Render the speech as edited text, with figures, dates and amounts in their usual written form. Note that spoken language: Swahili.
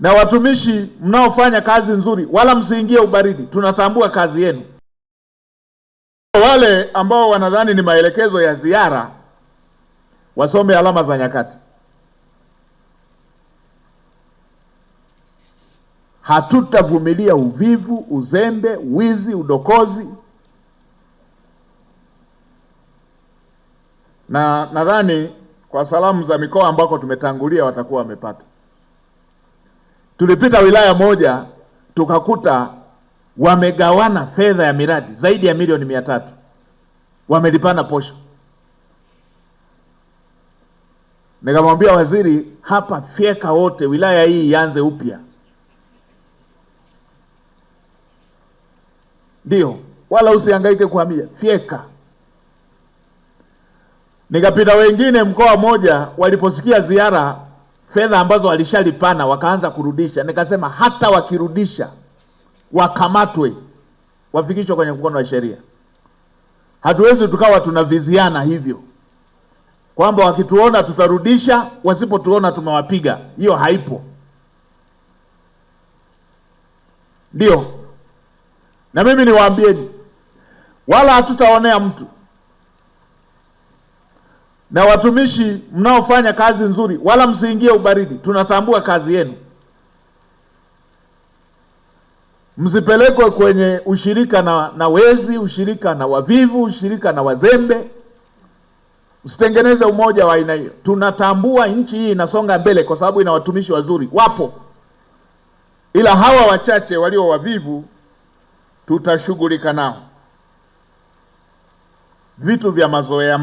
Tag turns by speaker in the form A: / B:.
A: Na watumishi mnaofanya kazi nzuri, wala msiingie ubaridi, tunatambua kazi yenu. Wale ambao wanadhani ni maelekezo ya ziara wasome alama za nyakati. Hatutavumilia uvivu, uzembe, wizi, udokozi. Na nadhani kwa salamu za mikoa ambako tumetangulia watakuwa wamepata. Tulipita wilaya moja tukakuta wamegawana fedha ya miradi zaidi ya milioni 300. Wamelipana posho. Nikamwambia waziri, hapa fyeka wote, wilaya hii ianze upya. Ndio, wala usihangaike kuhamia, fyeka. Nikapita wengine mkoa moja, waliposikia ziara, fedha ambazo walishalipana wakaanza kurudisha. Nikasema hata wakirudisha wakamatwe, wafikishwe kwenye mkono wa sheria. Hatuwezi tukawa tunaviziana hivyo kwamba wakituona tutarudisha, wasipotuona tumewapiga. Hiyo haipo. Ndio, na mimi niwaambieni, wala hatutaonea mtu. Na watumishi mnaofanya kazi nzuri, wala msiingie ubaridi, tunatambua kazi yenu. Msipelekwe kwenye ushirika na wezi, ushirika na wavivu, ushirika na wazembe. Msitengeneze umoja wa aina hiyo. Tunatambua nchi hii inasonga mbele kwa sababu ina watumishi wazuri, wapo. Ila hawa wachache walio wavivu tutashughulika nao. Vitu vya mazoea